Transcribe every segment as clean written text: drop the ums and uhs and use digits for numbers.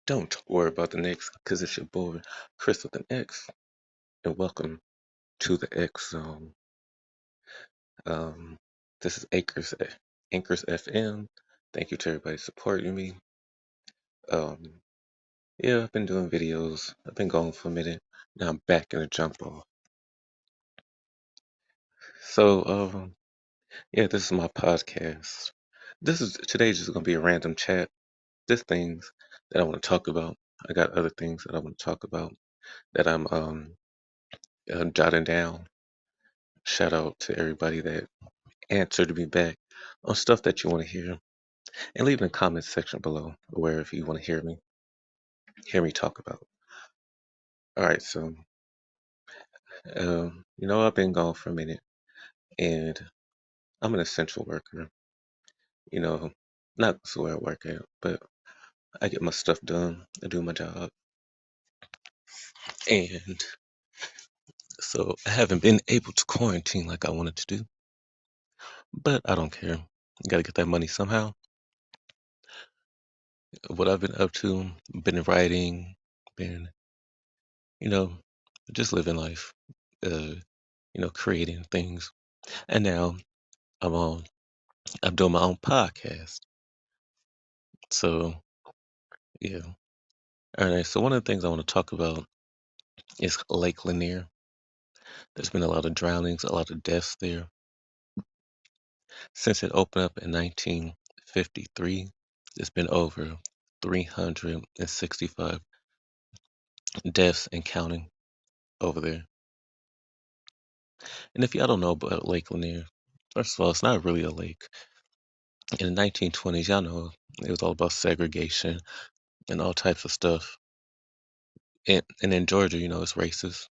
Don't worry about the next, because it's your boy, Chris with an X, and welcome to the X Zone. Um, this is Anchors FM. Thank you to everybody supporting me. Um, yeah, I've been doing videos. I've been going for a minute. Now I'm back in the jump off. So, yeah, this is my podcast. Today's just gonna be a random chat. Just things that I want to talk about. I got other things that I want to talk about that I'm jotting down. Shout out to everybody that answer to be back on stuff that you want to hear, and leave in the comments section below where if you want to hear me talk about. All right, so I've been gone for a minute, and I'm an essential worker. You know, not where I work at, but I get my stuff done. I do my job, and so I haven't been able to quarantine like I wanted to do, but I don't care. Got to get that money somehow. What I've been up to, been writing, been you know, just living life. Uh, creating things. And now I'm on I'm doing my own podcast. So yeah. All right. So one of the things I want to talk about is Lake Lanier. There's been a lot of drownings, a lot of deaths there. Since it opened up in 1953, there's been over 365 deaths and counting over there. And if y'all don't know about Lake Lanier, first of all, it's not really a lake. In the 1920s, y'all know it was all about segregation and all types of stuff. And in Georgia, it's racist.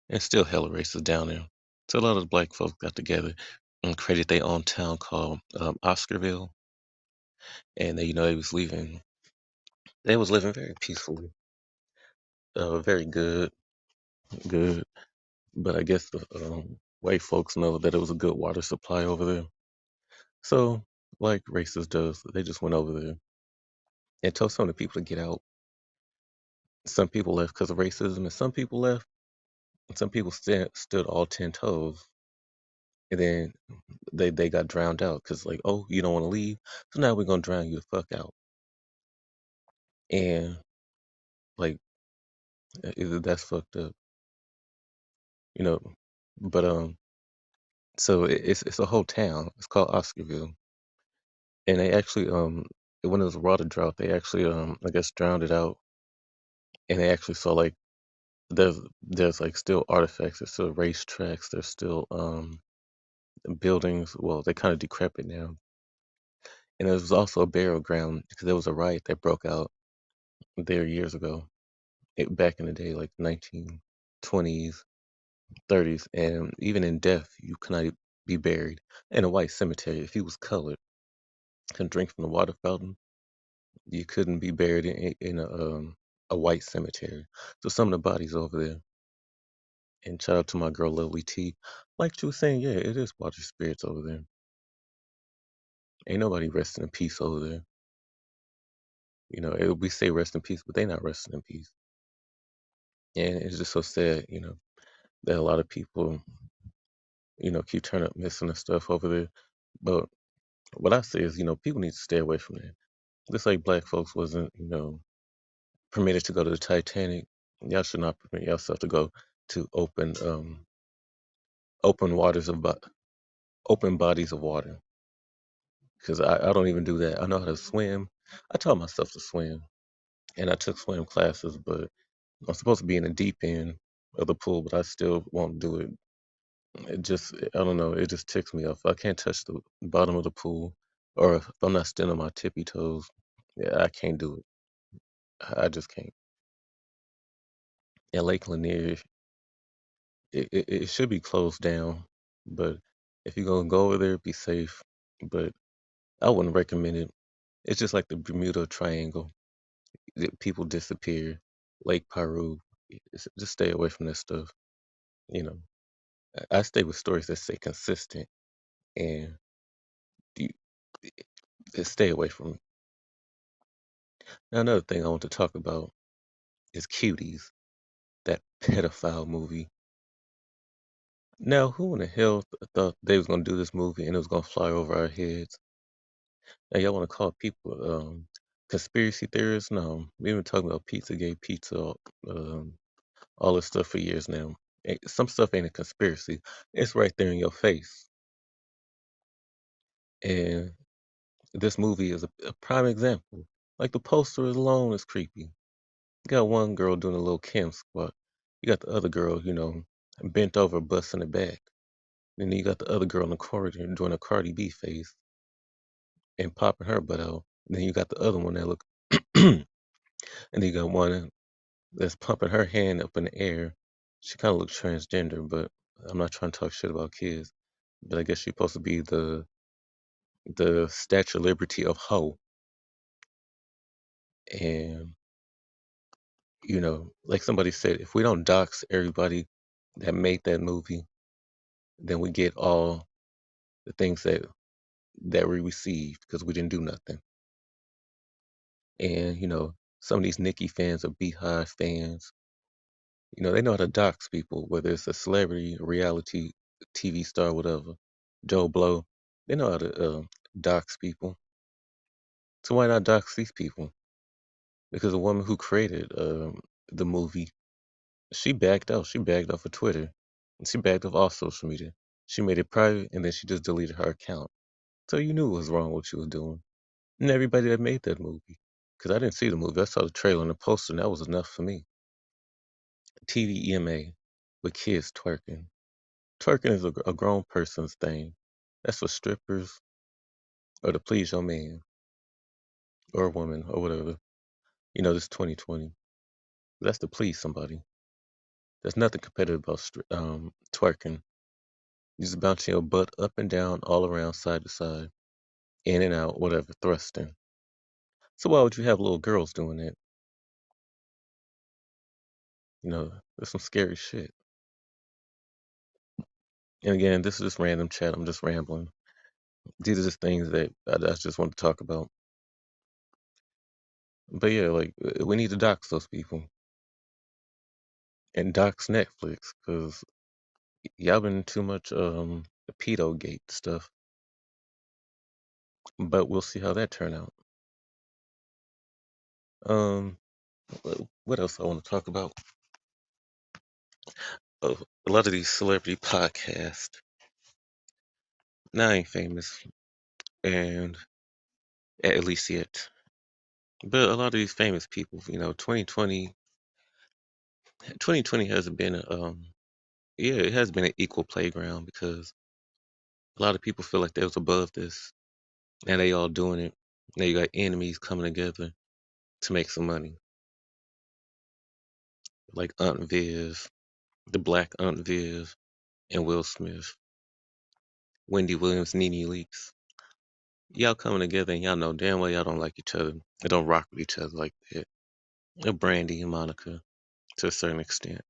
And still hella racist down there. So a lot of the black folks got together and created their own town called Oscarville. And they was living very peacefully, very good. But I guess the white folks know that it was a good water supply over there. So, like racist does, they just went over there and told some of the people to get out. Some people left because of racism, and some people left, and some people stood all 10 toes. And then they got drowned out because like, oh, you don't want to leave, so now we're gonna drown you the fuck out. And like, that's fucked up, you know. But so it's a whole town. It's called Oscarville, and they actually when it was a water drought, they actually I guess drowned it out, and they actually saw like there's like still artifacts, there's still racetracks, there's still buildings. Well, they kind of decrepit now, and there was also a burial ground because there was a riot that broke out there years ago, back in the day, like 1920s, 30s, and even in death, you could not be buried in a white cemetery. If you was colored and drink from the water fountain, you couldn't be buried in a white cemetery. So some of the bodies over there, and shout out to my girl Lovely T, like she was saying, yeah, it is water spirits over there. Ain't nobody resting in peace over there. We say rest in peace, but they not resting in peace. And it's just so sad, that a lot of people keep turning up missing and stuff over there. But what I say is, people need to stay away from that. Just like black folks wasn't, permitted to go to the Titanic, y'all should not permit yourself to go to open waters of open bodies of water. Because I don't even do that. I know how to swim. I taught myself to swim, and I took swim classes, but I'm supposed to be in the deep end of the pool, but I still won't do it. I don't know, it just ticks me off. I can't touch the bottom of the pool, or if I'm not standing on my tippy toes, yeah, I can't do it. I just can't. And Lake Lanier, it should be closed down, but if you're gonna go over there, be safe. But I wouldn't recommend it. It's just like the Bermuda Triangle. People disappear. Lake Peru. Just stay away from that stuff. You know, I stay with stories that stay consistent, and you, stay away from it. Now, another thing I want to talk about is Cuties, that pedophile movie. Now, who in the hell thought they was gonna do this movie and it was gonna fly over our heads? Now, y'all want to call people conspiracy theorists? No, we've been talking about Pizzagate, pizza, um, all this stuff for years now. Some stuff ain't a conspiracy. It's right there in your face. And this movie is a prime example. Like the poster alone is creepy. You got one girl doing a little Kim squat. You got the other girl, bent over, busting it back. And then you got the other girl in the corridor doing a Cardi B face and popping her butt out. And then you got the other one that look, and then you got one that's pumping her hand up in the air. She kind of looks transgender, but I'm not trying to talk shit about kids. But I guess she's supposed to be the Statue of Liberty of Ho. And like somebody said, if we don't dox everybody that made that movie, then we get all the things that we received because we didn't do nothing. And some of these Nicki fans or Beehive fans, they know how to dox people, whether it's a celebrity, a reality TV star, whatever. Joe Blow, they know how to dox people. So why not dox these people? Because the woman who created the movie, she backed out. She backed off of Twitter. And she backed off all social media. She made it private and then she just deleted her account. So you knew it was wrong what she was doing. And everybody that made that movie. Because I didn't see the movie. I saw the trailer and the poster and that was enough for me. TVEMA with kids twerking. Twerking is a grown person's thing. That's for strippers or to please your man or a woman or whatever. This 2020. That's to please somebody. There's nothing competitive about twerking. You just bouncing your butt up and down, all around, side to side, in and out, whatever, thrusting. So why would you have little girls doing that? There's some scary shit. And again, this is just random chat. I'm just rambling. These are just things that I just want to talk about. But yeah, like we need to dox those people and dox Netflix because y'all been too much pedo gate stuff. But we'll see how that turn out. Um, what else I want to talk about? A lot of these celebrity podcasts. Now I ain't famous, and at least yet. But a lot of these famous people, 2020 has been yeah, it has been an equal playground because a lot of people feel like they was above this, and they all doing it. Now you got enemies coming together to make some money, like Aunt Viv, the black Aunt Viv, and Will Smith, Wendy Williams, Nene Leakes. Y'all coming together, and y'all know damn well y'all don't like each other. They don't rock with each other like that. And Brandy and Monica to a certain extent.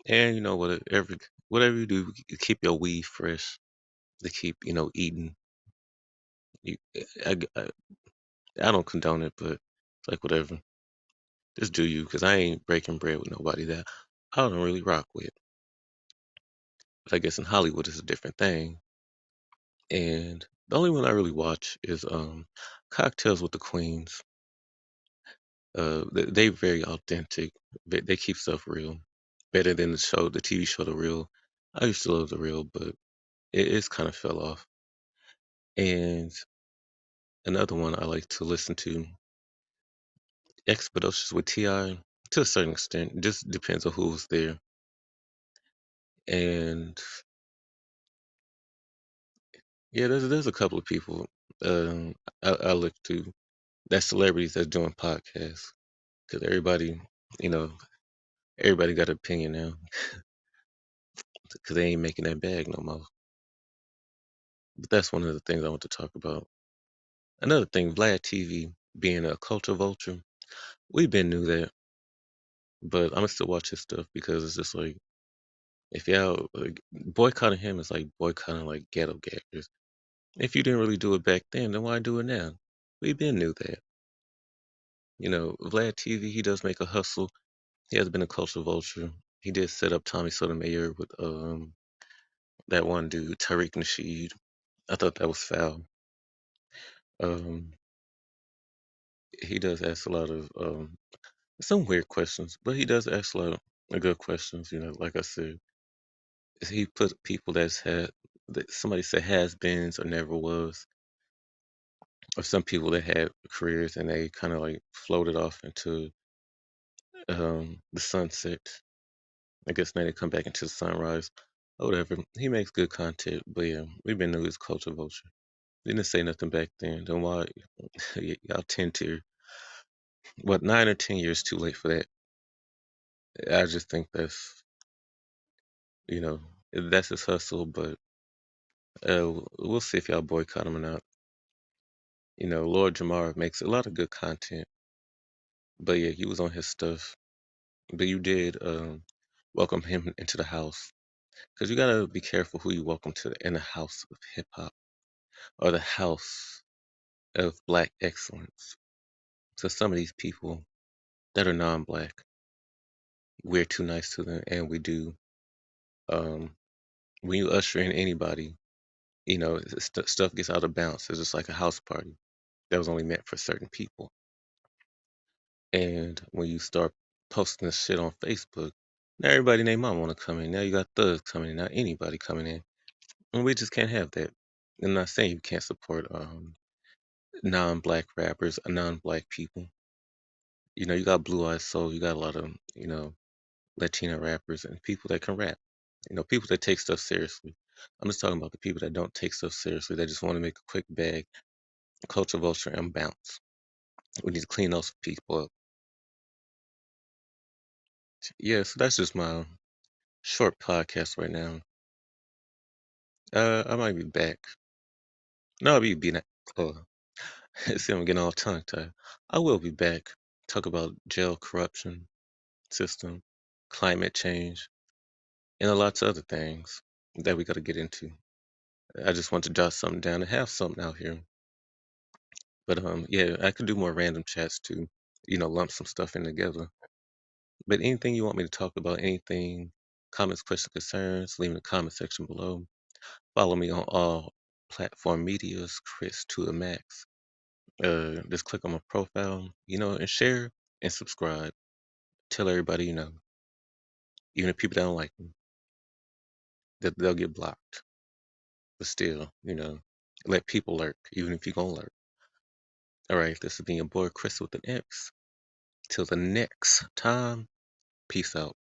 And whatever you do, you keep your weed fresh to keep eating. You, I, I, I don't condone it, but it's like whatever. Just do you, because I ain't breaking bread with nobody that I don't really rock with. But I guess in Hollywood it's a different thing. And the only one I really watch is Cocktails with the Queens. They very authentic. They keep stuff real, better than the TV show, The Real. I used to love The Real, but it's kind of fell off. And another one I like to listen to, Expeditious with Ti, to a certain extent. It just depends on who's there. And yeah, there's a couple of people um, I look to that's celebrities that's doing podcasts because you know, everybody got an opinion now because they ain't making that bag no more. But that's one of the things I want to talk about. Another thing, Vlad TV being a culture vulture, we been knew that, but I'm gonna still watch his stuff because it's just like if y'all like, boycotting him is like boycotting like ghetto gaggers. If you didn't really do it back then why do it now? We been knew that. Vlad TV, he does make a hustle. He has been a culture vulture. He did set up Tommy Sotomayor with that one dude, Tariq Nasheed. I thought that was foul. Um, he does ask a lot of some weird questions, but he does ask a lot of good questions. Like I said, he put people that somebody said has beens or never was, or some people that had careers and they kind of like floated off into the sunset. I guess now they come back into the sunrise or whatever. He makes good content, but yeah, we've been to his culture vulture. Didn't say nothing back then. Then why y'all 10 tier? What 9 or 10 years too late for that? I just think you know that's his hustle, but we'll see if y'all boycott him or not. Lord Jamar makes a lot of good content, but yeah, he was on his stuff. But you did welcome him into the house because you gotta be careful who you welcome to in the house of hip hop or the house of black excellence. So some of these people that are non-black, we're too nice to them, and we do. Um, when you usher in anybody, stuff gets out of bounds. It's just like a house party that was only meant for certain people. And when you start posting this shit on Facebook, now everybody and their mom want to come in. Now you got thugs coming in, not anybody coming in, and we just can't have that. I'm not saying you can't support non-black rappers, non-black people. You got Blue Eyed Soul, you got a lot of Latina rappers and people that can rap. People that take stuff seriously. I'm just talking about the people that don't take stuff seriously. They just want to make a quick bag, culture vulture, and bounce. We need to clean those people up. Yeah, so that's just my short podcast right now. I might be back. No, I'll be back. Oh, see, I'm getting all tongue tied. I will be back. Talk about jail corruption system, climate change, and a lots of other things that we got to get into. I just want to jot something down and have something out here. But yeah, I could do more random chats too. Lump some stuff in together. But anything you want me to talk about, anything, comments, questions, concerns, leave in the comment section below. Follow me on all platform medias, Chris to the max. Just click on my profile, and share and subscribe. Tell everybody even the people that don't like me, that they'll get blocked. But still, let people lurk, even if you're gonna lurk. All right, this has been your boy Chris with an X. Till the next time, peace out.